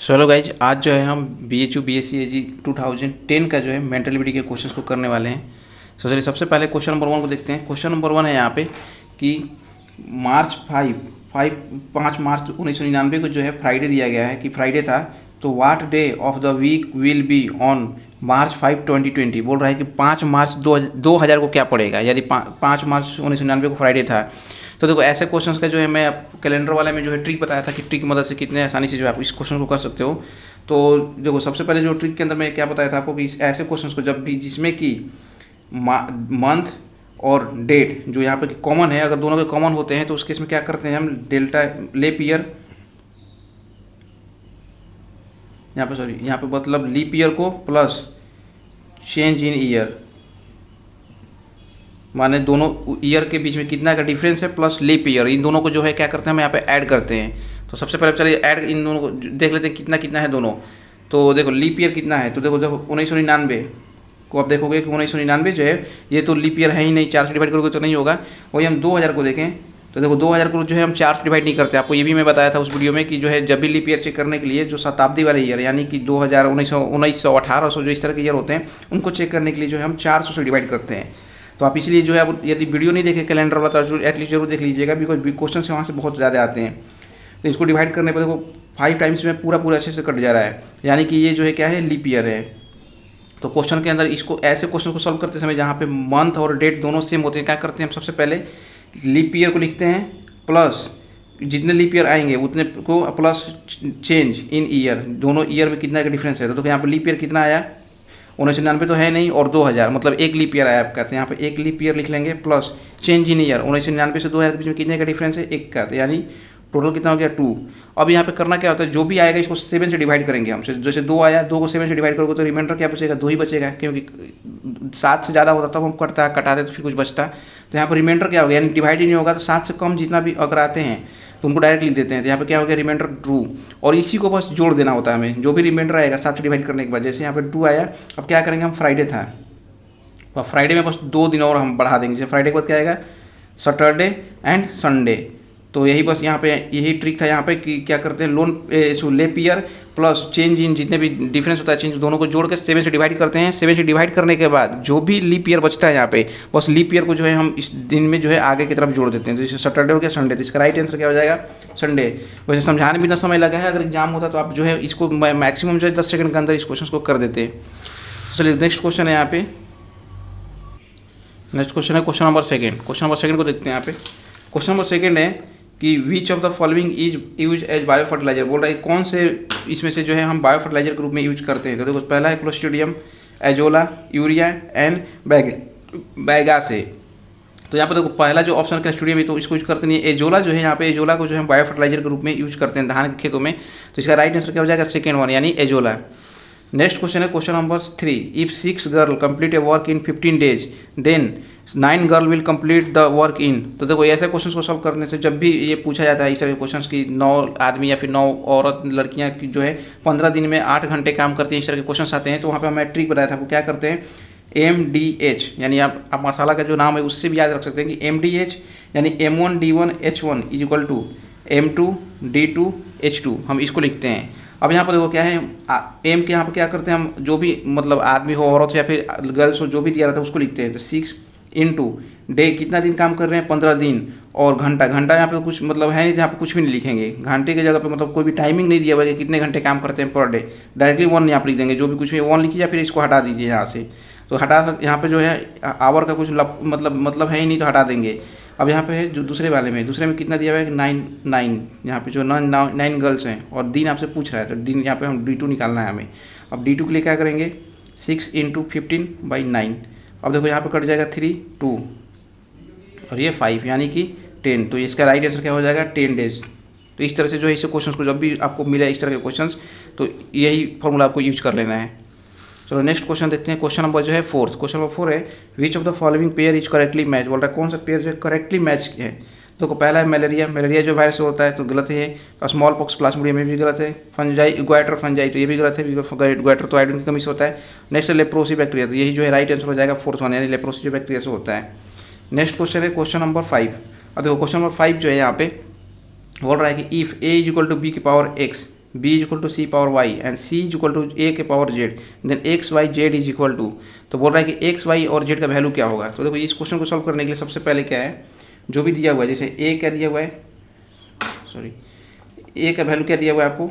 चलो गाइज, आज जो है हम BHU BSc AG 2010 का जो है मेंटल एबिलिटी के क्वेश्चंस को करने वाले हैं। तो चलिए सबसे पहले क्वेश्चन नंबर 1 को देखते हैं। क्वेश्चन नंबर 1 है यहाँ पे कि मार्च 5 मार्च 1999 को जो है फ्राइडे दिया गया है कि फ्राइडे था, तो what day of the week will be on March 5 2020। बोल रहा है कि 5 मार्च 2000 को क्या पड़ेगा यदि 5 मार्च 1999 को फ्राइडे था। तो देखो ऐसे क्वेश्चंस का जो है मैं कैलेंडर वाले में जो है ट्रिक बताया था कि ट्रिक की मदद से कितने आसानी से जो है आप इस क्वेश्चन को कर सकते हो। तो देखो सबसे पहले जो ट्रिक के अंदर मैं क्या बताया था आपको कि ऐसे क्वेश्चंस को जब भी जिसमें कि मंथ और डेट जो यहाँ पे कॉमन है, अगर दोनों के कॉमन होते हैं तो उस केस में क्या करते हैं हम डेल्टा लेप ईयर, यहाँ पे मतलब लीप ईयर को प्लस चेंज इन ईयर, माने दोनों ईयर के बीच में कितना का डिफरेंस है प्लस लीप ईयर, इन दोनों को जो है क्या करते हैं हम यहाँ पे ऐड करते हैं। तो सबसे पहले चलिए ऐड इन दोनों को देख लेते हैं कितना कितना है दोनों। तो देखो लीप ईयर कितना है, तो देखो 1999 को आप देखोगे कि 1999 जो है ये तो लीप ईयर है ही नहीं, 4 से डिवाइड करोगे तो नहीं होगा। वही हम 2000 को देखें तो देखो 2000 को जो है हम 4 से डिवाइड नहीं करते। आपको ये भी मैं बताया था उस वीडियो में कि जो है जब भी लीप ईयर चेक करने के लिए जो शताब्दी वाले ईयर यानी कि 2000 1900 1800 जो इस तरह के ईयर होते हैं उनको चेक करने के लिए जो है हम 400 से डिवाइड करते हैं। तो आप इसलिए जो है अब यदि वीडियो नहीं देखे कैलेंडर वाला तो एटलीस्ट जरूर देख लीजिएगा, बिकॉज क्वेश्चन से वहाँ से बहुत ज़्यादा आते हैं। तो इसको डिवाइड करने पर देखो 5 टाइम्स में पूरा अच्छे से कट जा रहा है, यानी कि ये जो है क्या है लीप ईयर है। तो क्वेश्चन के अंदर इसको ऐसे क्वेश्चन को सॉल्व करते समय जहाँ पे मंथ और डेट दोनों सेम होते हैं क्या करते हैं हम सबसे पहले लीप ईयर को लिखते हैं प्लस जितने लीप ईयर आएंगे उतने को प्लस चेंज इन ईयर, दोनों ईयर में कितना का डिफरेंस है। तो यहाँ पर लीप ईयर कितना आया 1999 तो है नहीं और 2000 मतलब एक लीप ईयर आया आपका, तो यहाँ पे एक लीप ईयर लिख लेंगे प्लस चेंज इन ईयर 1999 से 2000 के बीच में कितने का डिफरेंस है 1 का, तो यानी टोटल कितना हो गया 2। अब यहाँ पे करना क्या होता है जो भी आएगा इसको 7 से डिवाइड करेंगे हम। जैसे 2 आया 2 को 7 से डिवाइड करोगे तो रिमाइंडर क्या बचेगा 2 ही बचेगा, क्योंकि 7 से ज़्यादा होता तब हम कटाते तो फिर कुछ बचता। तो यहाँ पर रिमाइंडर क्या होगा यानी डिवाइड ही नहीं होगा, तो 7 से कम जितना भी अगर आते हैं तो उनको डायरेक्ट लिख देते हैं। तो यहाँ पे क्या हो गया रिमाइंडर 2 और इसी को बस जोड़ देना होता है हमें, जो भी रिमाइंडर आएगा 7 से डिवाइड करने के बाद। जैसे यहाँ पे 2 आया, अब क्या करेंगे हम फ्राइडे था तो फ्राइडे में बस 2 दिन और हम बढ़ा देंगे। जैसे फ्राइडे के बाद क्या आएगा सैटरडे एंड संडे। तो यही बस यहाँ पे यही ट्रिक था यहाँ पे कि क्या करते हैं लेप ईयर प्लस चेंज इन जितने भी डिफरेंस होता है चेंज दोनों को जोड़ के 7 से डिवाइड करते हैं। 7 से डिवाइड करने के बाद जो भी लीप ईयर बचता है यहाँ पे बस लीप ईयर को जो है हम इस दिन में जो है आगे की तरफ जोड़ देते हैं। तो जैसे सैटरडे हो गया संडे, तो इसका राइट आंसर क्या हो जाएगा संडे। वैसे समझाने में इतना समय लगा है, अगर एग्जाम होता तो आप जो है इसको मैक्सिमम जो है 10 सेकंड के अंदर इस क्वेश्चन को कर देते। तो चलिए नेक्स्ट क्वेश्चन है यहाँ पे, नेक्स्ट क्वेश्चन है क्वेश्चन नंबर 2। क्वेश्चन नंबर 2 को देखते हैं यहाँ पे। क्वेश्चन नंबर 2 है कि which of the following is use as bio fertilizer. बोल रहा है कौन से इसमें से जो है हम बायो फर्टिलाइजर के रूप में यूज करते हैं। तो देखो पहला है क्लोस्ट्रिडियम, एजोला, यूरिया एंड बैगासे। तो यहाँ पर देखो पहला जो ऑप्शन क्लोस्ट्रिडियम है तो इसको यूज करते नहीं है। एजोला जो है यहाँ पे एजोला को जो है बायो फर्टिलाइजर के रूप में यूज करते हैं धान के खेतों में। तो इसका राइट आंसर क्या हो जाएगा सेकेंड वन यानी एजोला। नेक्स्ट क्वेश्चन है question number 3। If 6 girl complete a work in 15 days then 9 girl will complete the work in. तो देखो ऐसे क्वेश्चन को सॉल्व करने से जब भी ये पूछा जाता है इस तरह के क्वेश्चन की 9 आदमी या फिर 9 औरत लड़कियां की जो है 15 दिन में 8 घंटे काम करती हैं, इस तरह के क्वेश्चन आते हैं। तो वहाँ पर मैं ट्रिक बताया था आपको क्या करते हैं MDH यानी आप मसाला का जो नाम है उससे भी याद रख सकते हैं कि MDH यानी M1D1H1 is equal to M2D2H2 हम इसको लिखते हैं। अब यहाँ पर देखो क्या है एम के यहाँ पर क्या करते हैं हम जो भी मतलब आदमी हो औरत हो या फिर गर्ल्स हो जो भी दिया रहता है उसको लिखते हैं। तो 6 इंटू डे कितना दिन काम कर रहे हैं 15 दिन और घंटा यहाँ पे कुछ मतलब है नहीं, यहाँ पे कुछ भी नहीं लिखेंगे। घंटे की जगह पे मतलब कोई भी टाइमिंग नहीं दिया हुआ है कितने घंटे काम करते हैं पर डे, डायरेक्टली 1 यहाँ पर लिख देंगे। जो भी कुछ भी 1 लिखिए या फिर इसको हटा दीजिए यहाँ से। तो यहाँ पे जो है आवर का कुछ मतलब है ही नहीं तो हटा देंगे। अब यहाँ पे है जो दूसरे में कितना दिया हुआ है 9 यहाँ पे जो 9 गर्ल्स हैं और दिन आपसे पूछ रहा है तो दिन यहाँ पे हम D2 निकालना है हमें। अब D2 के लिए क्या करेंगे 6 इंटू 15/9। अब देखो यहाँ पे कट जाएगा 3 2 और ये 5 यानी कि 10। तो इसका राइट आंसर क्या हो जाएगा 10 days। तो इस तरह से जो है इस क्वेश्चन को जब भी आपको मिले इस तरह के क्वेश्चन तो यही फॉर्मूला आपको यूज कर लेना है। चलो नेक्स्ट क्वेश्चन देखते हैं। क्वेश्चन नंबर जो है 4। क्वेश्चन नंबर 4 है which of the following pair is correctly match. बोल रहा है कौन सा पेयर जो है करेक्टली मैच है। तो पहला है मलेरिया जो वायरस से होता है तो गलत है। स्मॉल पॉक्स प्लाज्मोडियम में भी गलत है। फंजाई ग्वाइटर फंजाई तो ये भी गलत है, ग्वाइटर तो आयोडीन की कमी से होता है। नेक्स्ट है लेप्रोसी बैक्टीरिया, तो यही जो है राइट आंसर हो जाएगा 4th वन यानी लेप्रोसी जो बैक्टीरिया से होता है। नेक्स्ट क्वेश्चन है क्वेश्चन नंबर 5। अब देखो क्वेश्चन नंबर 5 जो है यहाँ पे बोल रहा है कि if A = B⁴ x B is equal to C power Y and C is equal to A के power Z, then X Y Z is equal to, तो बोल रहा है कि एक्स वाई और जेड का वैल्यू क्या होगा। तो देखो इस क्वेश्चन को सॉल्व करने के लिए सबसे पहले क्या है, जो भी दिया हुआ है, जैसे ए क्या दिया हुआ है, सॉरी ए का वैल्यू क्या दिया हुआ है आपको,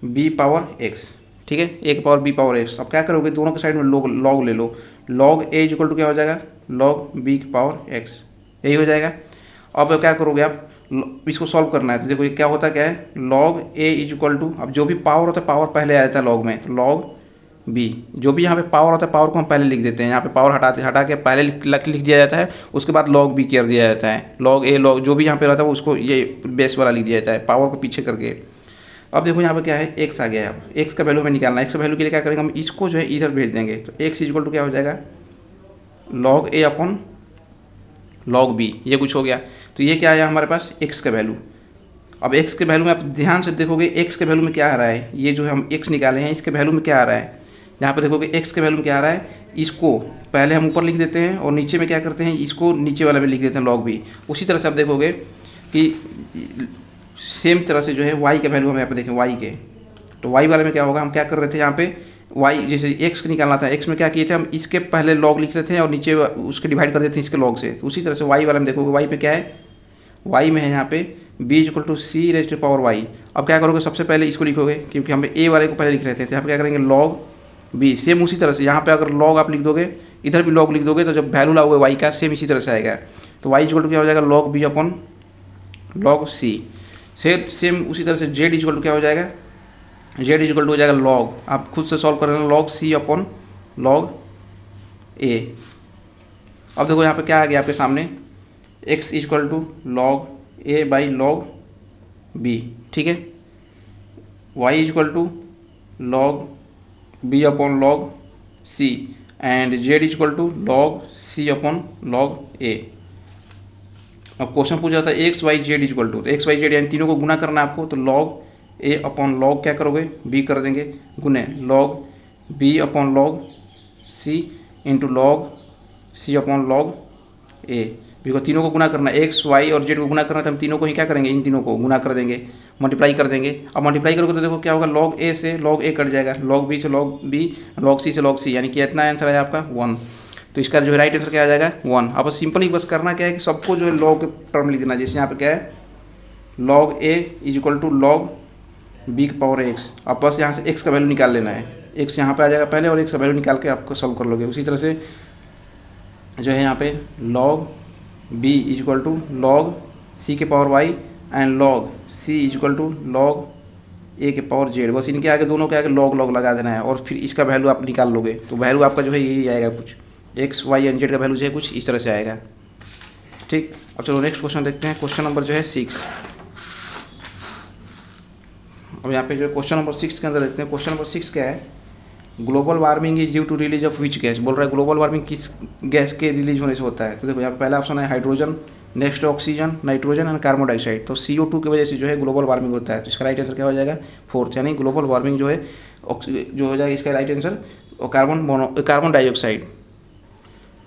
बी पावर एक्स, ठीक है, ए के पावर बी पावर एक्स। अब क्या करोगे, दोनों के साइड में लॉग ले लो, log A is equal to क्या हो जाएगा, लॉग बी के पावर एक्स, यही हो जाएगा। अब क्या करोगे आप, इसको सॉल्व करना है, तो देखो ये क्या होता क्या है, log A is equal to, अब जो भी पावर होता है पावर पहले आ जाता है लॉग में, तो लॉग बी, जो भी यहाँ पे पावर होता है पावर को हम पहले लिख देते हैं, यहाँ पे पावर हटा के पहले लिख दिया जाता है, उसके बाद लॉग बी कर दिया जाता है, लॉग ए लॉग जो भी यहाँ पे रहता है उसको ये बेस वाला लिख दिया जाता है, पावर को पीछे करके। अब देखो यहाँ पे क्या है, एक्स आ गया है, अब एक्स का वैल्यू हमें निकालना है, एक्स का वैल्यू के लिए क्या करेंगे, हम इसको जो है इधर भेज देंगे, तो एक्स इज इक्वल टू क्या हो जाएगा, लॉग ए अपॉन लॉग बी, ये कुछ हो गया। तो ये क्या आया हमारे पास, एक्स का वैल्यू। अब एक्स के वैल्यू में आप ध्यान से देखोगे, एक्स के वैल्यू में क्या आ रहा है, ये जो हम एक्स निकाले हैं इसके वैल्यू में क्या आ रहा है, यहाँ पे देखोगे एक्स के वैल्यू में क्या आ रहा है, इसको पहले हम ऊपर लिख देते हैं और नीचे में क्या करते हैं, इसको नीचे वाले में लिख देते हैं लॉग बी। उसी तरह से आप देखोगे कि सेम तरह से जो है वाई का वैल्यू हम यहाँ पे देखें वाई के, तो वाई वाले में क्या होगा, हम क्या कर रहे थे यहाँ पे वाई, जैसे एक्स निकालना था, एक्स में क्या किए थे हम, इसके पहले लॉग लिख रहे थे और नीचे उसके डिवाइड कर देते हैं इसके लॉग से। तो उसी तरह से वाई वाले में देखोगे, वाई पे क्या है, वाई में है यहाँ पे B is equal to C raise to power Y. अब क्या करोगे, सबसे पहले इसको लिखोगे, क्योंकि हम ए वाले को पहले लिख रहे थे, तो यहाँ पे क्या करेंगे लॉग बी, सेम उसी तरह से यहाँ पे अगर लॉग आप लिख दोगे, इधर भी लॉग लिख दोगे, तो जब वैल्यू लाओगे वाई का सेम इसी तरह से आएगा। तो वाई इज इक्वल टू क्या हो जाएगा, लॉग बी अपॉन लॉग सी। सेम उसी तरह से जेड इज इक्वल टू क्या हो जाएगा, जेड इज इक्वल टू हो जाएगा लॉग, आप खुद से सॉल्व करेंगे, log C upon log A. अब देखो यहाँ पे क्या आ गया आपके सामने, X is equal to log A by log B, ठीक है, Y is equal to log B upon log C and Z is equal to log C upon log A. अब क्वेश्चन पूछ रहा था X Y Z is equal to, तो X Y Z यानी तीनों को गुना करना है आपको, तो लॉग ए अपॉन लॉग क्या करोगे, बी कर देंगे गुने, log B upon log C into log C upon log A. Because तीनों को गुना करना, एक्स वाई और जेड को गुना करना, तो हम तीनों को ही क्या करेंगे, इन तीनों को गुना कर देंगे, मल्टीप्लाई कर देंगे। अब मल्टीप्लाई करोगे तो देखो क्या होगा, लॉग ए से लॉग ए कट जाएगा, लॉग बी से लॉग बी, लॉग सी से लॉग सी, यानी कि इतना आंसर है आपका 1। तो इसका जो है राइट आंसर क्या आ जाएगा 1। अब सिंपली बस करना क्या है कि सबको जो है लॉग टर्म लिख देना, जैसे यहाँ पे क्या है, log A is equal to log B की पावर एक्स। अब बस यहाँ से एक्स का वैल्यू निकाल लेना है, एक्स यहाँ पे आ जाएगा पहले और एक्स का वैल्यू निकाल के आपको सॉल्व कर लोगे। उसी तरह से जो है यहाँ पे log B is equal to log C के power Y and log C is equal to log A के पावर जेड, बस इनके आगे दोनों के आगे लॉग लॉग लगा देना है और फिर इसका वैल्यू आप निकाल लोगे। तो वैल्यू आपका जो है यही आएगा, कुछ एक्स वाई एंड जेड का वैल्यू जो है कुछ इस तरह से आएगा, ठीक। अब चलो नेक्स्ट क्वेश्चन देखते हैं, क्वेश्चन नंबर जो है 6। अब यहाँ पे जो क्वेश्चन नंबर 6 के अंदर देखते हैं, क्वेश्चन नंबर 6 क्या है, global warming is due to release of which gas. बोल रहा है ग्लोबल वार्मिंग किस गैस के रिलीज होने से होता है। तो देखो यहाँ पे पहला ऑप्शन है hydrogen, next oxygen, nitrogen and carbon dioxide. तो CO2 की वजह से जो है ग्लोबल वार्मिंग होता है। तो इसका राइट आंसर क्या हो जाएगा 4th, यानी ग्लोबल वार्मिंग जो है जो हो जाएगा इसका राइट आंसर कार्बन डाइऑक्साइड।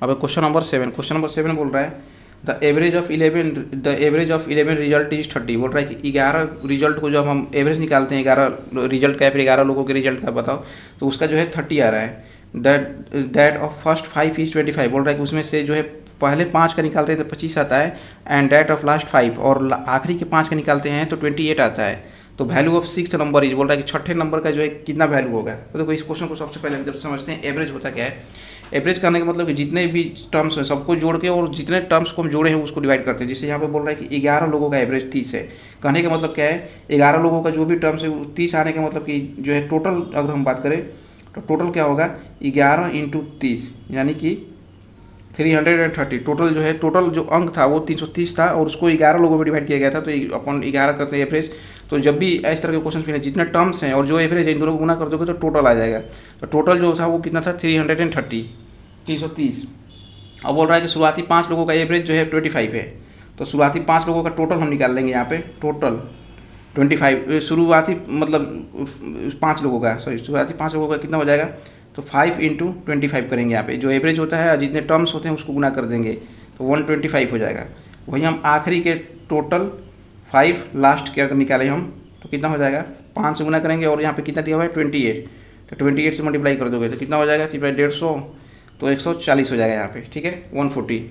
अब क्वेश्चन नंबर 7, क्वेश्चन नंबर 7 बोल रहा है the average of 11 result is 30। बोल रहा है कि 11 रिजल्ट को जब हम एवरेज निकालते हैं 11 रिजल्ट का, फिर 11 लोगों के रिजल्ट का बताओ, तो उसका जो है 30 आ रहा है। That of first 5 is 25। बोल रहा है कि उसमें से जो है पहले 5 का निकालते हैं तो 25 आता है, एंड दैट ऑफ लास्ट 5 और आखिरी के 5 का निकालते हैं तो 28 आता है। तो value of 6th number is, बोल रहा है कि 6ठे नंबर का जो है कितना वैल्यू होगा। तो देखो इस क्वेश्चन को सबसे पहले हम जब समझते हैं एवरेज होता क्या है। एवरेज करने का मतलब कि जितने भी टर्म्स हैं सबको जोड़ के और जितने टर्म्स को हम जोड़े हैं उसको डिवाइड करते हैं। जैसे यहाँ पे बोल रहा है कि 11 लोगों का एवरेज 30 है। कहने का मतलब क्या है, 11 लोगों का जो भी टर्म्स है 30 आने का मतलब कि जो है टोटल अगर हम बात करें तो टोटल क्या होगा 11 × 30 यानी कि 330। टोटल जो है टोटल जो अंक था वो 330 था और उसको 11 लोगों में डिवाइड किया गया था, तो अपन 11 करते हैं एवरेज। तो जब भी इस तरह के क्वेश्चन फिर जितने टर्म्स हैं और जो एवरेज है इन दोनों को गुना कर दोगे तो टोटल आ जाएगा। तो टोटल जो था वो कितना था 330। अब बोल रहा है कि शुरुआती 5 लोगों का एवरेज जो है 25 है। तो शुरुआती 5 लोगों का टोटल हम निकाल लेंगे यहाँ पे, टोटल 25 शुरुआती मतलब 5 लोगों का, शुरुआती 5 लोगों का कितना हो जाएगा, तो 5 × 25 करेंगे यहाँ पे। जो एवरेज होता है जितने टर्म्स होते हैं उसको गुना कर देंगे तो 125 हो जाएगा। वही हम आखिरी के टोटल 5 लास्ट के अगर निकालें हम तो कितना हो जाएगा, 5 से गुना करेंगे और यहाँ पे कितना दिया हुआ है 28, तो 28 से मल्टीप्लाई कर दोगे तो कितना हो जाएगा 150, तो 140 हो जाएगा यहाँ पे, ठीक है 140।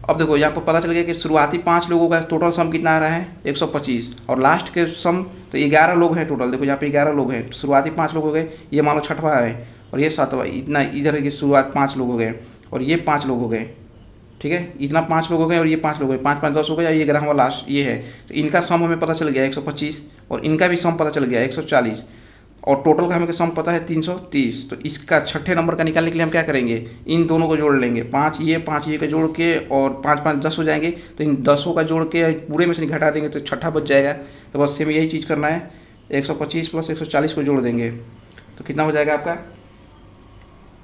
अब देखो यहाँ पर पता चल गया कि शुरुआती 5 लोगों का टोटल सम कितना आ रहा है 125, और लास्ट के सम तो 11 लोग हैं टोटल। देखो यहाँ पे 11 लोग हैं, शुरुआती 5 लोग हो गए, ये मान लो छठवा है और ये सातवां, इतना इधर की शुरुआत 5 लोग हो गए और ये 5 लोग हो गए, ठीक है इतना 5 लोग हो गए और ये 5 लोग हो गए, 5 5 10 हो गया, ये 11वां लास्ट ये है। तो इनका सम हमें पता चल गया 125 और इनका भी सम पता चल गया 140 और टोटल का हमें सम पता है 330। तो इसका छठे नंबर का निकालने के लिए हम क्या करेंगे, इन दोनों को जोड़ लेंगे, 5 ये का जोड़ के और 5 5 10 हो जाएंगे, तो इन 10 का जोड़ के पूरे में से घटा देंगे तो छठा बच जाएगा। तो बस सेम यही चीज़ करना है, 125 प्लस 140 को जोड़ देंगे तो कितना हो जाएगा आपका,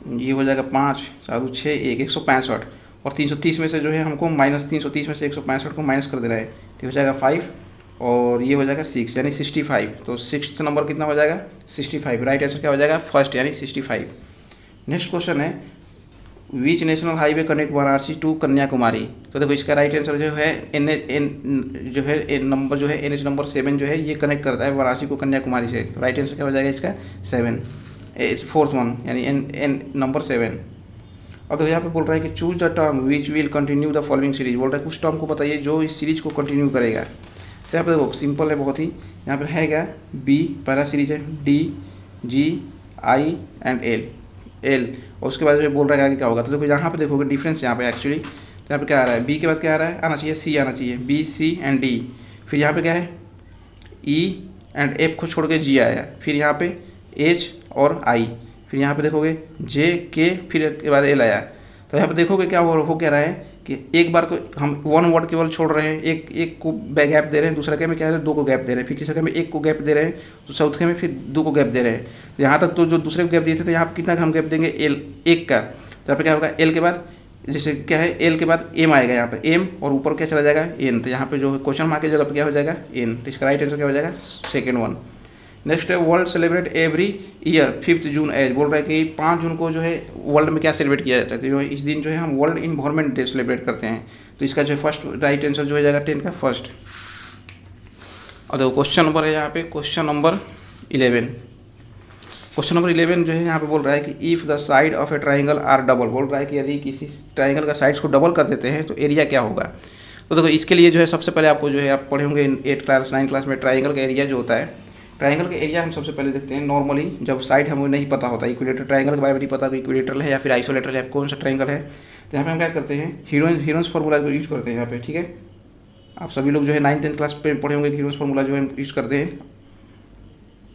ये हो जाएगा 5 4 6 1 165 और 330 में से जो है हमको माइनस 330 में से 165 को माइनस कर देना है, तो हो जाएगा 5 और ये हो जाएगा 6 यानी 65। तो 6th नंबर कितना हो जाएगा 65, राइट आंसर क्या हो जाएगा फर्स्ट यानी 65। नेक्स्ट क्वेश्चन है which national highway connect Varanasi to Kanyakumari. तो देखो इसका राइट आंसर जो है नंबर जो है NH नंबर 7 जो है ये कनेक्ट करता है वाराणसी को कन्याकुमारी से। राइट आंसर क्या हो जाएगा इसका 7, 4th वन यानी एन नंबर 7। अब देखो यहाँ पे बोल रहा है कि choose the term which will continue the following series. बोल रहा है कुछ टर्म को बताइए जो इस सीरीज को कंटिन्यू करेगा। तो यहाँ पे देखो सिंपल है बहुत ही, यहाँ पे है क्या बी पहला सीरीज है, D G I and L और उसके बाद बोल रहा है आगे क्या होगा। तो देखो यहाँ पे देखोगे डिफरेंस यहाँ पे एक्चुअली, तो यहाँ पे क्या आ रहा है बी के बाद क्या आ रहा है आना चाहिए सी आना चाहिए, बी सी एंड डी। फिर यहाँ पे क्या है ई एंड एफ को छोड़ के जी आया, फिर यहाँ पे एच और आई, फिर यहाँ पे देखोगे जे के, फिर के बाद एल आया। तो यहाँ पे देखोगे क्या हो क्या रहा है कि एक बार तो हम 1 वर्ड केवल छोड़ रहे हैं, एक को गैप दे रहे हैं, दूसरा के में क्या है 2 को गैप दे रहे हैं, फिर तीसरे के में 1 को गैप दे रहे हैं, तो चौथे में फिर 2 को गैप दे रहे हैं। तो यहाँ तक तो जो दूसरे को गैप दिए थे तो यहाँ पर कितना हम गैप देंगे एल 1 का। तो यहाँ पे क्या होगा एल के बाद जैसे क्या है एल के बाद एम आएगा, यहाँ पे एम और ऊपर क्या चला जाएगा एन। तो यहाँ पे जो क्वेश्चन मार्क की जगह पे क्या हो जाएगा एन। तो इसका राइट आंसर क्या हो जाएगा सेकेंड वन। नेक्स्ट है world celebrate every year 5 June as. बोल रहा है कि 5 जून को जो है वर्ल्ड में क्या सेलिब्रेट किया जाता है, तो जो है इस दिन जो है हम वर्ल्ड इन्वायरमेंट डे सेलिब्रेट करते हैं। तो इसका जो है फर्स्ट राइट आंसर जो हो जाएगा 10 का फर्स्ट। और देखो क्वेश्चन नंबर है यहाँ पे क्वेश्चन नंबर 11। क्वेश्चन नंबर 11 जो है यहाँ पे बोल रहा है कि if the side of a triangle are double. बोल रहा है कि यदि किसी ट्राइंगल का साइड्स को डबल कर देते हैं तो एरिया क्या होगा। तो देखो इसके लिए जो है सबसे पहले आपको जो है आप पढ़े होंगे 8 क्लास 9 क्लास में ट्राइंगल का एरिया जो होता है। ट्राइंगल का एरिया हम सबसे पहले देखते हैं नॉर्मली जब साइड हमें नहीं पता होता, इक्विलेटर ट्राइंगल के बारे में नहीं पता कि इक्विलेटरल है या फिर आइसोलेटर है, कौन सा ट्राइंगल है। तो यहाँ पे हम क्या करते हैं हीरोन्स फार्मूला को यूज़ करते हैं यहाँ पे, ठीक है। आप सभी लोग जो है 9th 10th क्लास पे पढ़े होंगे हीरोन्स फार्मूला जो है यूज़ करते हैं।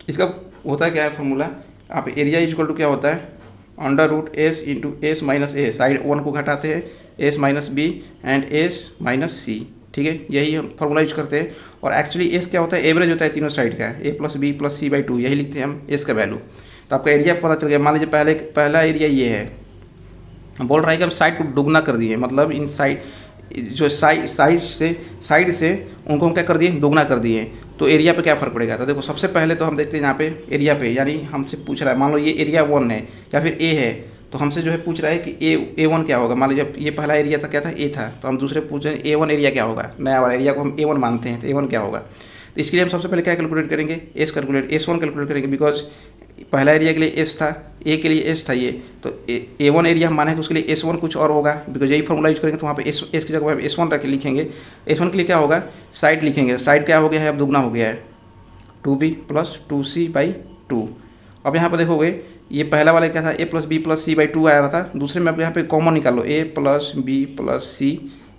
इसका होता है क्या है फार्मूला, आप एरिया इक्वल टू क्या होता है √S into S minus A, side 1 को घटाते हैं S minus B and S minus C, ठीक है। यही हम फार्मूला यूज करते हैं। और एक्चुअली एस क्या होता है एवरेज होता है तीनों साइड का, a plus B plus C by 2, यही लिखते हैं हम एस का वैल्यू। तो आपका एरिया पता चल गया। मान लीजिए पहला एरिया ये है, बोल रहा है कि हम साइड को दुगना कर दिए, मतलब इन साइड जो साइड से उनको हम क्या कर दिए दुगना कर दिए, तो एरिया पे क्या फ़र्क पड़ेगा। तो देखो सबसे पहले तो हम देखते हैं यहाँ पे एरिया पे, यानी हमसे पूछ रहा है मान लो ये एरिया 1 है या फिर ए है, तो हमसे जो है पूछ रहा है कि A1 क्या होगा। मान लीजिए ये पहला एरिया था क्या था ए था, तो हम दूसरे पूछ रहे हैं A1 एरिया क्या होगा, नया वाला एरिया को हम A1 मानते हैं, तो A1 क्या होगा। तो इसके लिए हम सबसे पहले क्या कैलकुलेट करेंगे S1 कैलकुलेट करेंगे, बिकॉज पहला एरिया के लिए S था, A के लिए S था ये, तो A1 एरिया हम माने तो उसके लिए S1 कुछ और होगा, बिकॉज यही फॉर्मूला यूज करेंगे। तो वहाँ पे S की जगह पे S1 रख के लिखेंगे। S1 के लिए क्या होगा साइड लिखेंगे, साइड क्या हो गया है अब दुगना हो गया है 2b प्लस 2c/2। अब यहाँ पर देखोगे ये पहला वाला क्या था a plus B plus C by 2 आया था, दूसरे में अब यहाँ पे कॉमन निकाल लो a plus B plus C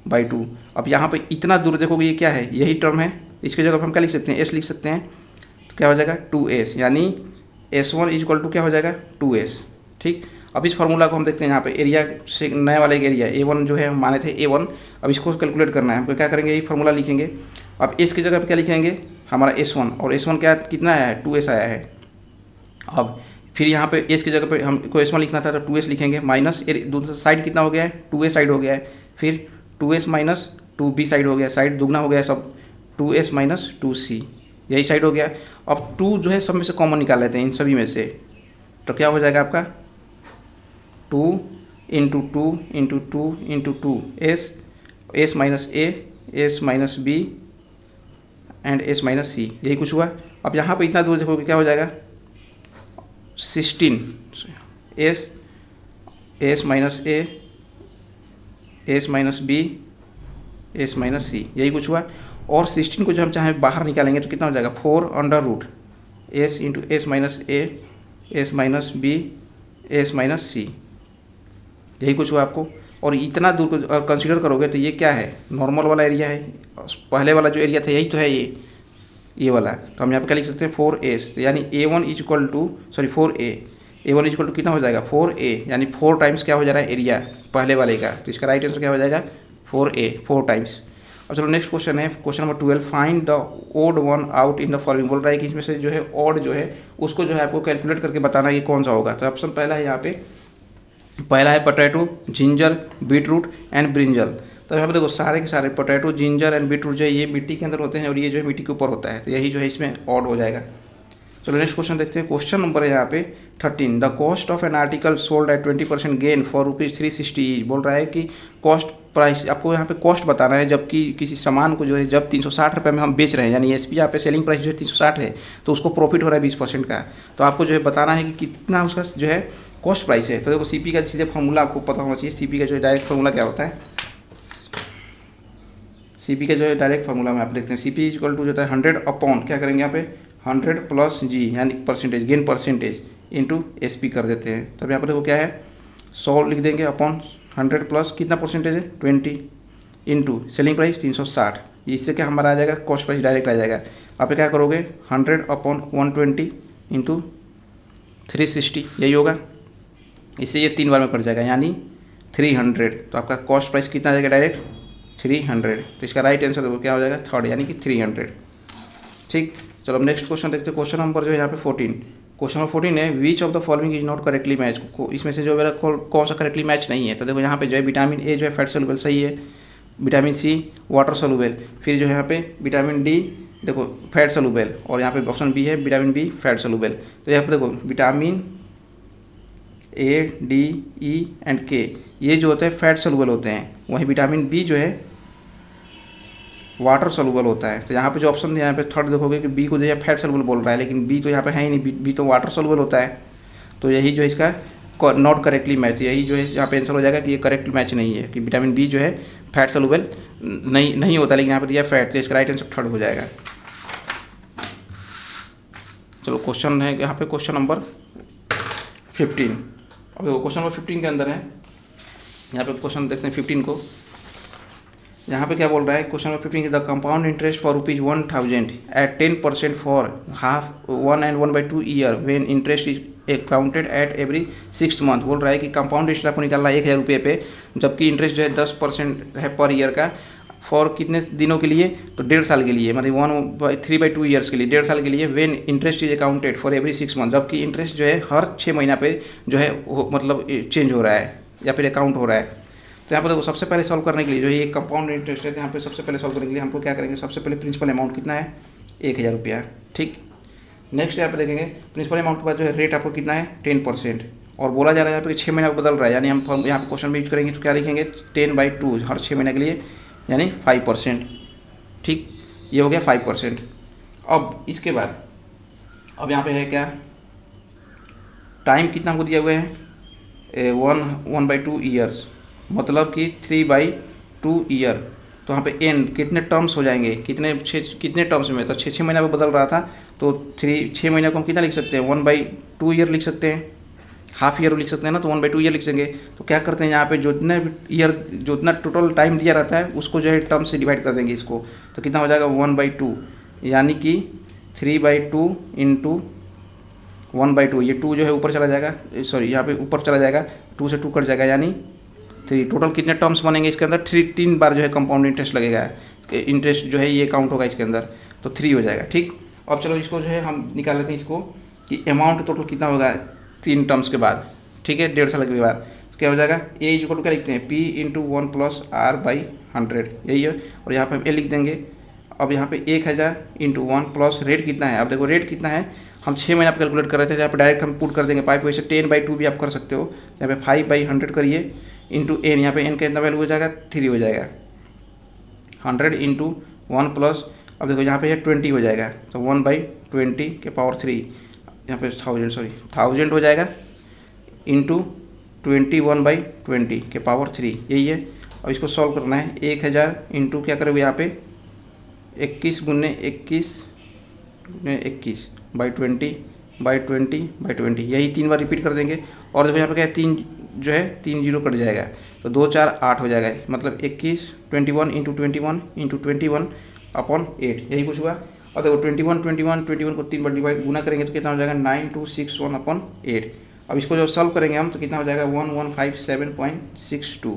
by 2। अब यहाँ पे इतना दूर देखोगे ये क्या है यही टर्म है, इसकी जगह पर हम क्या लिख सकते हैं s लिख सकते हैं, तो क्या हो जाएगा 2s, यानी S1 इक्वल टू क्या हो जाएगा 2s, ठीक। अब इस फार्मूला को हम देखते हैं यहाँ पे एरिया से नया वाला एक एरिया A1 जो है हम माने थे A1, अब इसको कैलकुलेट करना है हमको, क्या करेंगे ये फार्मूला लिखेंगे। अब s की जगह पर क्या लिखेंगे हमारा S1, और S1 क्या कितना आया है 2s आया है। अब फिर यहाँ पे S की जगह पे हमको S1 लिखना था तो 2s लिखेंगे, माइनस दूसरा साइड कितना हो गया है 2a साइड हो गया है, फिर 2s माइनस 2b साइड हो गया, साइड दुगना हो गया सब 2s माइनस 2c, यही साइड हो गया। अब 2 जो है सब में से कॉमन निकाल लेते हैं इन सभी में से, तो क्या हो जाएगा आपका 2 into 2 into 2 into 2 S minus a S minus b and S minus C, यही कुछ हुआ। अब यहाँ पे इतना दूर देखोगे क्या हो जाएगा 16 S minus A S minus B S minus C, यही कुछ हुआ। और 16 को जो हम चाहे बाहर निकालेंगे तो कितना हो जाएगा 4 under root S into S minus A S minus B S minus C, यही कुछ हुआ आपको। और इतना दूर को कंसीडर करोगे तो ये क्या है नॉर्मल वाला एरिया है, पहले वाला जो एरिया था यही तो है ये वाला। तो हम यहाँ पे क्या लिख सकते हैं 4a, तो यानी a1 is equal to 4a, a1 is equal to कितना हो जाएगा 4a, यानी 4 टाइम्स क्या हो जा रहा है एरिया पहले वाले का। तो इसका राइट आंसर क्या हो जाएगा 4a, 4 टाइम्स। अब चलो नेक्स्ट क्वेश्चन है question number 12, find the odd one out in the following. बोल रहा है कि इसमें से जो है ओड जो है उसको जो है आपको कैलकुलेट करके बताना ये कौन सा होगा। तो ऑप्शन पहला है यहाँ पे, पहला है potato, ginger, beetroot and brinjal. तो यहाँ पे देखो सारे के सारे potato, ginger and beetroot जो है ये मिट्टी के अंदर होते हैं और ये जो है मिट्टी के ऊपर होता है, तो यही जो है इसमें ऑड हो जाएगा। चलो नेक्स्ट क्वेश्चन देखते हैं। क्वेश्चन नंबर है यहाँ पे 13, the cost of an article sold at 20% gain for ₹360 each. बोल रहा है कि कॉस्ट प्राइस, आपको यहाँ पे कॉस्ट बताना है, जबकि किसी सामान को जो है जब 360 रुपये में हम बेच रहे हैं, यानी एसपी यहाँ पे सेलिंग प्राइस जो है 360 है, तो उसको प्रॉफिट हो रहा है 20% का। तो आपको जो है बताना है कि कितना उसका जो है कॉस्ट प्राइस है। तो देखो सीपी का सीधे फॉर्मूला आपको पता होना चाहिए। सीपी का जो है डायरेक्ट फार्मूला क्या होता है, सीपी का जो है डायरेक्ट फार्मूला में आप देखते हैं सीपी इक्वल टू जो है 100 अपॉन क्या करेंगे यहाँ पे 100 प्लस जी यानी percentage, gain percentage into SP कर देते हैं। तब यहाँ पर देखो क्या है 100 लिख देंगे अपॉन 100 प्लस कितना परसेंटेज है 20 इंटू सेलिंग प्राइस 360। इससे क्या हमारा आ जाएगा कॉस्ट प्राइस डायरेक्ट आ जाएगा। आप क्या करोगे 100 अपॉन 120 इंटू 360, यही होगा। इससे ये 3 बार में कट जाएगा यानी 300। तो आपका कॉस्ट प्राइस कितना आ जाएगा डायरेक्ट 300। तो इसका राइट आंसर देखो क्या हो जाएगा 3rd यानी कि 300। ठीक, चलो अब नेक्स्ट क्वेश्चन देखते हैं। क्वेश्चन नंबर जो है यहाँ पे 14, क्वेश्चन नंबर 14 है which of the following is not correctly match. इसमें से जो मेरा कौन सा करेक्टली मैच नहीं है। तो देखो यहाँ पे जो है विटामिन ए जो है फैट सोलुबल सही है, विटामिन सी वाटर सोलुबल, फिर जो है यहाँ पे विटामिन डी देखो फैट सोलुबल, और यहाँ पे ऑप्शन बी है विटामिन बी फैट सोलुबल। तो यहाँ पे देखो vitamin A D E and के ये जो होते हैं फैट सोलुबल होते हैं, वहीं विटामिन बी जो है वाटर सोलुबल होता है। तो यहाँ पे जो ऑप्शन है यहाँ पे 3rd देखोगे कि बी को जो है फैट सोलुबल बोल रहा है, लेकिन बी तो यहाँ पे है ही नहीं, बी तो वाटर सोलुबल होता है। तो यही जो है इसका नॉट करेक्टली मैच, यही जो है यहाँ पे आंसर हो जाएगा कि ये करेक्ट मैच नहीं है, कि विटामिन बी जो है फैट सोलुबल नहीं होता, लेकिन यहाँ पे दिया फैट, तो इसका राइट आंसर 3rd हो जाएगा। चलो क्वेश्चन है यहाँ पे क्वेश्चन नंबर 15। अब देखो क्वेश्चन नंबर 15 के अंदर है, यहाँ पे क्वेश्चन देखते हैं 15 को। यहाँ पे क्या बोल रहा है question number 15, the compound interest for ₹1000 at 10% for half 1 and 1/2 year when interest is accounted at every 6 month. बोल रहा है कि कंपाउंड इंटरेस्ट आपको निकालना है 1000 रुपये पे, जबकि इंटरेस्ट जो है 10% है पर ईयर का, फॉर कितने दिनों के लिए तो 1.5 साल के लिए, मतलब 3/2 ईयर्स के लिए 1.5 साल के लिए। When interest is accounted for every 6 month, जबकि इंटरेस्ट जो है हर 6 महीना पे जो है मतलब चेंज हो रहा है या फिर अकाउंट हो रहा है। तो यहाँ पर देखो सबसे पहले सॉल्व करने के लिए जो ये कंपाउंड इंटरेस्ट है, तो यहाँ पे सबसे पहले सॉल्व करने के लिए हमको क्या करेंगे, सबसे पहले प्रिंसिपल अमाउंट कितना है 1000 रुपया। ठीक, नेक्स्ट यहाँ पे देखेंगे प्रिंसिपल अमाउंट के बाद जो है रेट आपको कितना है 10%, और बोला जा रहा है यहाँ पे 6 महीना बदल रहा है, यानी हम यहाँ पे क्वेश्चन में यूज करेंगे तो क्या लिखेंगे 10/2 हर 6 महीने के लिए, यानी 5%। ठीक, ये हो गया 5%। अब इसके बाद अब यहाँ पे है क्या टाइम कितना हमको दिया हुआ है 1/2 ईयर्स, मतलब कि 3/2 ईयर। तो यहाँ पे एन कितने टर्म्स हो जाएंगे, कितने टर्म्स में, तो 6 महीना पे बदल रहा था, तो 6 महीने को हम कितना लिख सकते हैं 1/2 ईयर लिख सकते हैं, हाफ ईयर लिख सकते हैं ना, तो 1/2 ईयर लिख देंगे। तो क्या करते हैं यहाँ पे जितना टोटल टाइम दिया रहता है उसको जो है टर्म से डिवाइड कर देंगे इसको, तो कितना हो जाएगा 1/2, यानी कि 3/2 इंटू 1/2, ये 2 जो है ऊपर चला जाएगा, सॉरी यहाँ पे ऊपर चला जाएगा, 2 से 2 कट जाएगा, यानी 3। टोटल कितने टर्म्स बनेंगे इसके अंदर 3 बार जो है कंपाउंड इंटरेस्ट लगेगा, इंटरेस्ट जो है ये काउंट होगा इसके अंदर, तो 3 हो जाएगा। ठीक, अब चलो इसको जो है हम निकाल लेते हैं इसको कि अमाउंट टोटल कितना होगा 3 टर्म्स के बाद। ठीक है, 1.5 साल के बाद तो क्या हो जाएगा ए इज इक्वल टू क्या लिखते हैं P × 1 + R/100, यही है, और यहाँ पे हम ए लिख देंगे। अब यहाँ पे 1000 × 1 प्लस रेट कितना है, अब देखो रेट कितना है, हम 6 महीना पर कैलकुलेट कर रहे थे, यहाँ पे डायरेक्ट हम पुट कर देंगे 5, वैसे 10/2 भी आप कर सकते हो, यहाँ पे 5/100 करिए इंटू एन, यहाँ पे एन का कितना वैल्यू हो जाएगा 3 हो जाएगा, 100 × 1 + अब देखो यहाँ पे ये 20 हो जाएगा, तो 1/20 के पावर 3, यहाँ पे 1000 हो जाएगा इंटू 21/20 के पावर 3, यही है। अब इसको सॉल्व करना है। 1000 इंटू क्या करोगे यहाँ पे 21 गुने 21/20, यही 3 बार रिपीट कर देंगे। और देखो यहाँ पे क्या है, 3 जीरो कट जाएगा, तो 2 4 8 हो जाएगा, मतलब 21 21 इंटू 21/8, यही कुछ हुआ। और देखो 21 को 3 बार डिवाइड गुना करेंगे तो कितना हो जाएगा 9261/8। अब इसको जो सॉल्व करेंगे हम तो कितना हो जाएगा 1157.62।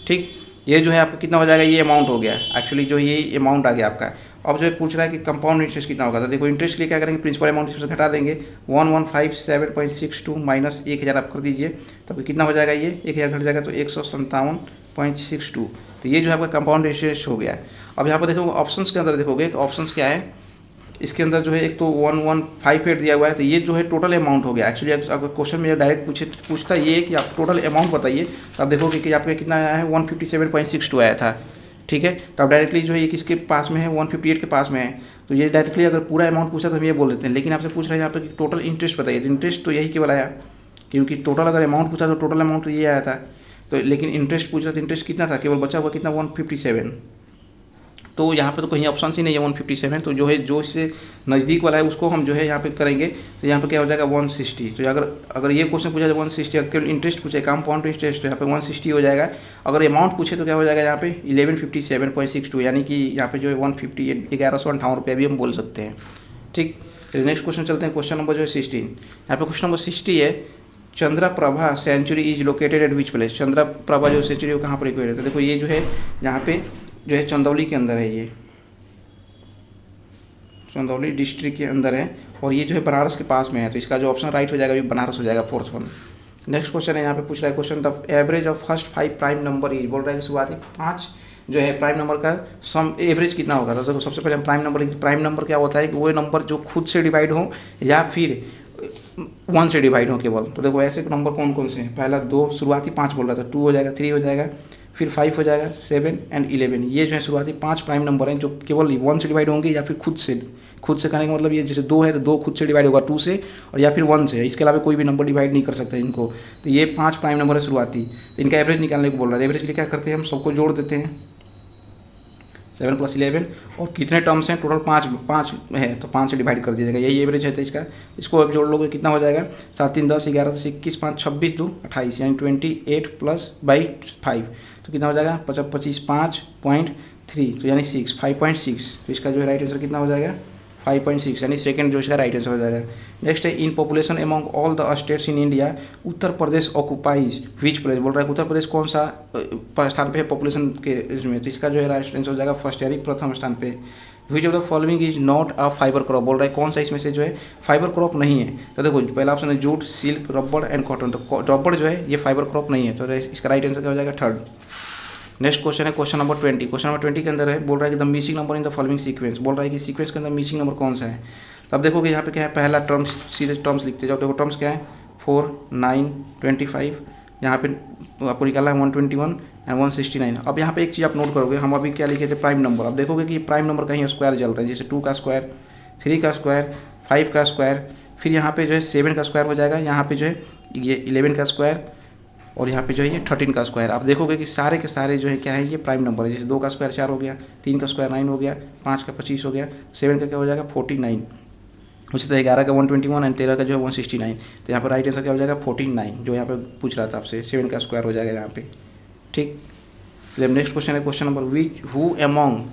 ठीक, ये जो है आपका कितना हो जाएगा, ये अमाउंट हो गया एक्चुअली, जो ये अमाउंट आ गया आपका। अब जो है पूछ रहा है कि कंपाउंड इंटरेस्ट कितना होगा, तो देखो इंटरेस्ट के लिए क्या करेंगे, प्रिंसिपल अमाउंट इसमें से घटा देंगे, 1157.62 माइनस 1000 आप कर दीजिए, तो कितना हो जाएगा, ये 1000 घट जाएगा तो 157.62। तो ये जो है आपका कंपाउंड इंटरेस्ट हो गया। अब यहाँ पर देखो ऑप्शंस के अंदर देखोगे तो ऑप्शंस क्या है, इसके अंदर जो है एक तो 1158 दिया हुआ है, तो ये जो है टोटल अमाउंट हो गया। एक्चुअली अगर क्वेश्चन में डायरेक्ट पूछता ये है कि आप टोटल अमाउंट बताइए, तो आप देखोगे कि आपका कितना आया है 157.62 आया था। ठीक है, तो आप डायरेक्टली जो है ये किसके पास में है, 158 के पास में है, तो ये डायरेक्टली अगर पूरा अमाउंट पूछा तो हम ये बोल देते हैं। लेकिन आपसे पूछ रहे हैं यहाँ पर कि टोटल इंटरेस्ट बताइए, तो इंटरेस्ट तो यही केवल आया, क्योंकि टोटल अगर अमाउंट पूछा तो टोटल अमाउंट तो ये आया था। तो लेकिन इंटरेस्ट पूछ रहा था, इंटरेस्ट कितना था, केवल बचा हुआ कितना 157, तो यहाँ पे तो कहीं ऑप्शन ही नहीं है 157, तो जो है जो इससे नज़दीक वाला है उसको हम जो है यहाँ पे करेंगे, तो यहाँ पे क्या हो जाएगा 160। तो अगर ये क्वेश्चन पूछा जाए 160, अगर इंटरेस्ट पूछे कंपाउंड इंटरेस्ट, तो यहाँ पे 160 हो जाएगा। अगर अमाउंट पूछे तो क्या हो जाएगा यहाँ पे 1157.62, यानी कि यहाँ पे जो है 1158 रुपये भी हम बोल सकते हैं। ठीक, तो नेक्स्ट क्वेश्चन चलते हैं, क्वेश्चन नंबर जो है 16। यहाँ पे क्वेश्चन नंबर 60 है, Chandraprabha sanctuary is located at which place, Chandraprabha जो सेंचुरी वो कहाँ पर इक्वेट है, तो देखो ये जो है यहाँ पे जो है चंदौली के अंदर है, ये चंदौली डिस्ट्रिक्ट के अंदर है, और ये जो है बनारस के पास में है, तो इसका जो ऑप्शन राइट हो जाएगा ये बनारस हो जाएगा, 4th वन। नेक्स्ट क्वेश्चन है, यहाँ पे पूछ रहा है question, the average of first 5 prime number is, बोल रहा है कि शुरुआती 5 जो है प्राइम नंबर का सम एवरेज कितना होगा। तो देखो सबसे पहले हम प्राइम नंबर क्या होता है कि वो नंबर जो खुद से डिवाइड हो या फिर 1 से डिवाइड हो केवल। तो देखो ऐसे नंबर कौन कौन से हैं, पहला 2, शुरुआती 5 बोल रहा था, 2 हो जाएगा, 3 हो जाएगा, फिर 5 हो जाएगा, 7 एंड 11। ये जो है शुरुआती 5 प्राइम नंबर हैं जो केवल 1 से डिवाइड होंगे या फिर खुद से करने का मतलब ये जैसे 2 है तो 2 खुद से डिवाइड होगा 2 से, और या फिर 1 से, इसके अलावा कोई भी नंबर डिवाइड नहीं कर सकता इनको। तो ये 5 प्राइम नंबर है शुरुआती, तो इनका एवरेज निकालने को बोल रहा है। एवरेज के लिए क्या करते हैं, हम सबको जोड़ देते हैं, 7 + 11, और कितने टर्म्स हैं, टोटल 5 है तो 5 से डिवाइड कर दिया जाएगा, यही एवरेज है। तो इसको अब जोड़ लोगे कितना हो जाएगा, 7 3 10 11 10 21 5 26 2 28, यानी 28 + 5, तो कितना हो जाएगा 25 5.3, तो यानी 5.6। तो इसका जो है राइट आंसर कितना हो जाएगा 5.6, यानी सेकंड जो इसका राइट आंसर हो जाएगा। नेक्स्ट है, in population among all the states in India Uttar Pradesh occupies which place, बोल रहा है उत्तर प्रदेश कौन सा स्थान पे है पॉपुलेशन के इसमें, तो इसका जो है राइट आंसर हो जाएगा फर्स्ट, यानी प्रथम स्थान पे। विच of the following is not a fibre crop, बोल रहा है कौन सा इसमें से जो है फाइबर क्रॉप नहीं है। तो देखो पहला ऑप्शन है जूट, सिल्क, रबड़ एंड कॉटन, तो रबड़ जो है ये फाइबर क्रॉप नहीं है, तो इसका राइट आंसर क्या हो जाएगा 3rd। नेक्स्ट क्वेश्चन है क्वेश्चन नंबर 20। क्वेश्चन नंबर 20 के अंदर है, बोल रहा है कि the missing number in the following sequence, बोल रहा है कि सीक्वेंस के अंदर मिसिंग नंबर कौन सा है। तो अब देखोगे यहाँ पे क्या है, पहला टर्म्स, सीधे टर्म्स लिखते जाओ। देखो टर्म्स क्या है 4 9 25, यहाँ पे आपको निकालना है 121 एंड 169। अब यहाँ पे एक चीज़ आप नोट करोगे, हम अभी क्या लिखे थे प्राइम नंबर, अब देखोगे कि प्राइम नंबर कहीं स्क्वायर चल रहा है, जैसे 2 का स्क्वायर, 3 का स्क्वायर, 5 का स्क्वायर, फिर यहाँ पे जो है 7 का स्क्वायर हो जाएगा, यहाँ पे जो है ये 11 का स्क्वायर, और यहाँ पे जो है ये 13 का स्क्वायर। आप देखोगे कि सारे के सारे जो है क्या है, ये प्राइम नंबर है, जैसे 2 का स्क्वायर 4 हो गया, 3 का स्क्वायर 9 हो गया, 5 का 25 हो गया, 7 का क्या हो जाएगा 49, उसी तरह 11 का 121 एंड 13 का जो है 169। तो यहाँ पर राइट आंसर क्या हो जाएगा 49, जो यहाँ पे पूछ रहा था आपसे, 7 का स्क्वायर हो जाएगा यहाँ पे। ठीक, तो नेक्स्ट क्वेश्चन है question number which who among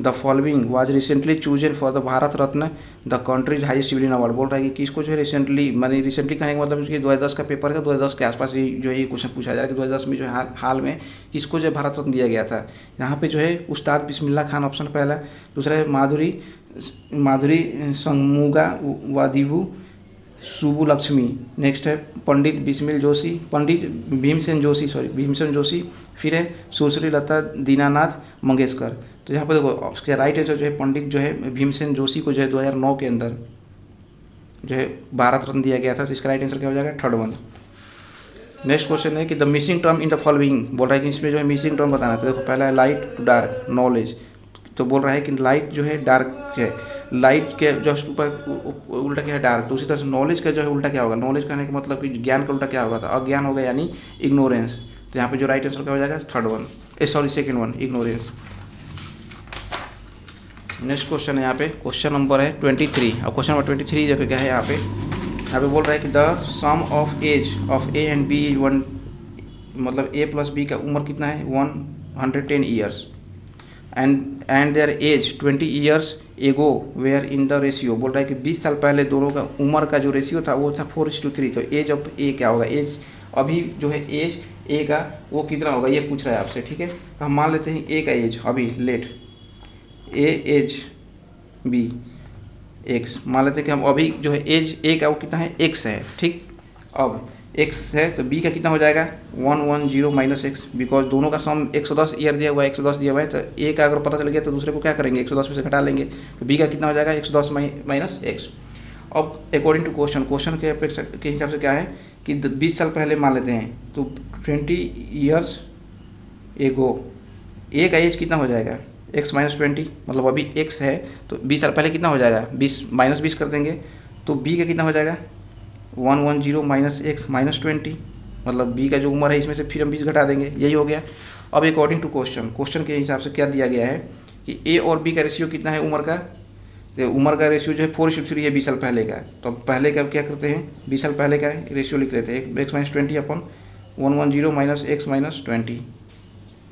the following was recently chosen for the Bharat Ratna the countries highest civilian award, बोल रहा है कि किसको जो है रिसेंटली, मैंने रिसेंटली कहने का मतलब कि 2010 का पेपर था, 2010 के आसपास ही जो है ये क्वेश्चन पूछा जा रहा है कि 2010 में जो है हाल में किसको जो है भारत रत्न दिया गया था। यहाँ पे जो है उस्ताद बिस्मिल्लाह खान ऑप्शन पहला, दूसरा है माधुरी संमुगा वादिवु सुबुलक्ष्मी, नेक्स्ट है पंडित भीमसेन जोशी, फिर है सुश्री लता दीनानाथ मंगेशकर। तो यहाँ पर देखो उसके राइट आंसर जो है पंडित जो है भीमसेन जोशी को जो है 2009 के अंदर जो है भारत रत्न दिया गया था, तो इसका राइट आंसर क्या हो जाएगा 3rd वन। नेक्स्ट क्वेश्चन है कि the missing term in the following, बोल रहा है कि इसमें जो है मिसिंग टर्म बताना था। देखो पहला है लाइट टू डार्क, नॉलेज, तो बोल रहा है कि लाइट जो है डार्क है, लाइट के जस्ट ऊपर उल्टा क्या है डार्क। तो उसी तरह से नॉलेज का जो है उल्टा क्या होगा, नॉलेज कहने का मतलब कि ज्ञान का उल्टा क्या होगा, तो अज्ञान होगा यानी इग्नोरेंस। तो यहाँ पे जो राइट आंसर क्या हो जाएगा, third one, sorry second one, ignorance. Next question है यहाँ पे, क्वेश्चन नंबर है 23। अब क्वेश्चन नंबर 23 जो क्या है यहाँ पे बोल रहा है कि the sum of age of A and B is 1, मतलब ए प्लस बी का उम्र कितना है 110 years and their age 20 years ago were in the ratio. बोल रहा है कि 20 साल पहले दोनों का उम्र का जो रेशियो था वो था 4:3। तो एज ऑफ ए क्या होगा, एज अभी जो है एज ए का वो कितना होगा ये पूछ रहा है आपसे, ठीक है। तो हम मान लेते हैं ए का एज अभी लेट ए एज बी एक्स, मान लेते हैं कि हम अभी जो है एज ए का वो कितना है एक्स है, ठीक। अब एक्स है तो बी का कितना हो जाएगा 110 माइनस एक्स, बिकॉज दोनों का सम 110 ईयर दिया हुआ है, 110 दिया हुआ है। तो ए का अगर पता चल गया तो दूसरे को क्या करेंगे 110 में से घटा लेंगे, तो बी का कितना हो जाएगा 110 माइनस एक्स। अब अकॉर्डिंग टू क्वेश्चन के अपेक्षा के हिसाब से क्या है कि 20 साल पहले मान लेते हैं, तो 20 ईयर्स एगो ए का एज कितना हो जाएगा x माइनस 20, मतलब अभी x है तो 20 साल पहले कितना हो जाएगा 20 माइनस 20 कर देंगे, तो b का कितना हो जाएगा 110 माइनस एक्स माइनस 20, मतलब b का जो उम्र है इसमें से फिर हम 20 घटा देंगे, यही हो गया। अब अकॉर्डिंग टू क्वेश्चन के हिसाब से क्या दिया गया है कि a और b का रेशियो कितना है उम्र का, तो उम्र का रेशियो जो है 4:3 है 20 साल पहले का। तो अब पहले का क्या करते हैं 20 साल पहले का रेशियो लिख लेते हैं, x माइनस 20 अपन 110 माइनस एक्स माइनस 20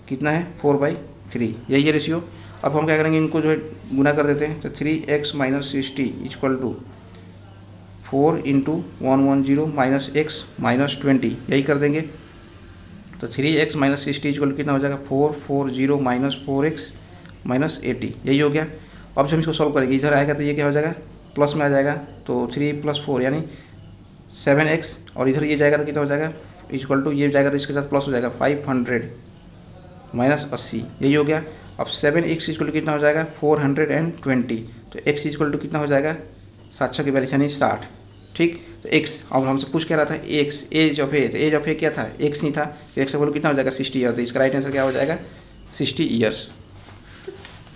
कितना है 4/3, यही है रेशियो। अब हम क्या करेंगे इनको जो है गुना कर देते हैं, तो 3x minus 60 equal to 4 into 110 minus X minus 20, यही कर देंगे। तो 3x माइनस 60 इक्वल कितना हो जाएगा 440 माइनस 4x माइनस 80, यही हो गया। अब जब हम इसको सॉल्व करेंगे इधर आएगा तो ये क्या हो जाएगा प्लस में आ जाएगा, तो 3 + 4 यानी 7x, और इधर ये जाएगा तो कितना हो जाएगा इक्वल टू ये जाएगा तो इसके साथ प्लस हो जाएगा 500 माइनस 80, यही हो गया। अब 7x इक्वल कितना हो जाएगा 420, तो x इक्वल टू कितना हो जाएगा 7 की वैल्यू यानी 60, ठीक। तो x अब हमसे पूछ क्या रहा था x एज ऑफ ए, तो एज ऑफ ए क्या था x नहीं था, तो x इक्वल कितना हो जाएगा 60 ईयर, तो इसका राइट आंसर क्या हो जाएगा 60 ईयर्स।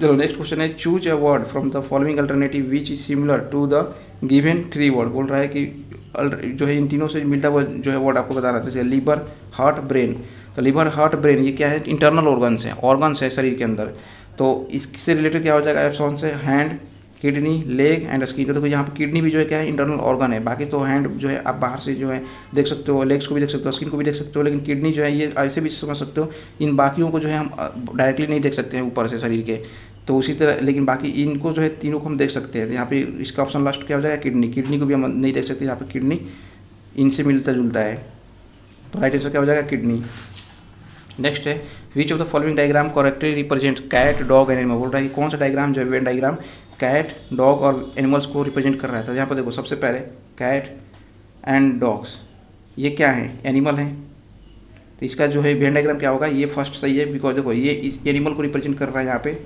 चलो नेक्स्ट क्वेश्चन है choose a word from the following alternative which is similar to the given 3 word. बोल रहा है कि जो है इन तीनों से मिलता हुआ जो है वर्ड आपको बताना था, जैसे लीवर हार्ट ब्रेन। तो लीवर हार्ट ब्रेन ये क्या है इंटरनल ऑर्गन्स है शरीर के अंदर, तो इससे रिलेटेड क्या हो जाएगा ऑप्शन से hand kidney leg and skin. तो देखो यहाँ पे किडनी भी जो है क्या है इंटरनल ऑर्गन है, बाकी तो हैंड जो है आप बाहर से जो है देख सकते हो, लेग्स को भी देख सकते हो, स्किन को भी देख सकते हो, लेकिन किडनी जो है ये ऐसे भी समझ सकते हो, इन बाकियों को जो है हम डायरेक्टली नहीं देख सकते हैं ऊपर से शरीर के। तो उसी तरह लेकिन बाकी इनको जो है तीनों को हम देख सकते हैं। यहाँ पे इसका ऑप्शन लास्ट क्या हो जाएगा किडनी को भी हम नहीं देख सकते, यहाँ पे किडनी इनसे मिलता जुलता है, तो राइट आंसर क्या हो जाएगा किडनी। नेक्स्ट है which of the following diagram correctly represent cat dog and animal. बोल रहा है कि कौन सा डायग्राम जो है वेन डायग्राम कैट डॉग और एनिमल्स को रिप्रेजेंट कर रहा है। तो यहाँ पर देखो सबसे पहले कैट एंड डॉग्स ये क्या है एनिमल है, तो इसका जो है वेन डायग्राम क्या होगा ये फर्स्ट सही है, बिकॉज देखो ये इस एनिमल को रिप्रेजेंट कर रहा है यहाँ पे।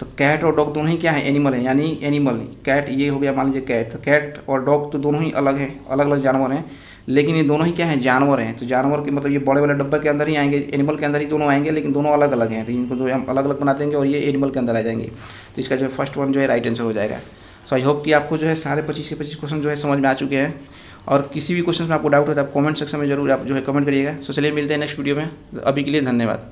तो कैट और डॉग दोनों ही क्या है एनिमल है, यानी एनिमल कैट ये हो गया मान लीजिए कैट, तो कैट और डॉग तो दोनों ही अलग हैं, अलग अलग जानवर हैं, लेकिन ये दोनों ही क्या हैं जानवर हैं। तो जानवर के मतलब ये बड़े वाले डब्बे के अंदर ही आएंगे, एनिमल के अंदर ही दोनों आएंगे, लेकिन दोनों अलग अलग हैं, तो इनको जो हम अलग अलग बना देंगे और ये एनिमल के अंदर आ जाएंगे। तो इसका जो है फर्स्ट वन जो है राइट आंसर हो जाएगा। सो आई होप कि आपको जो है सारे 25 के 25 क्वेश्चन जो है समझ में आ चुके हैं, और किसी भी क्वेश्चन में आपको डाउट हो तो आप कमेंट सेक्शन में जरूर आप जो है कमेंट करिएगा। सो चलिए मिलते हैं नेक्स्ट वीडियो में, अभी के लिए धन्यवाद।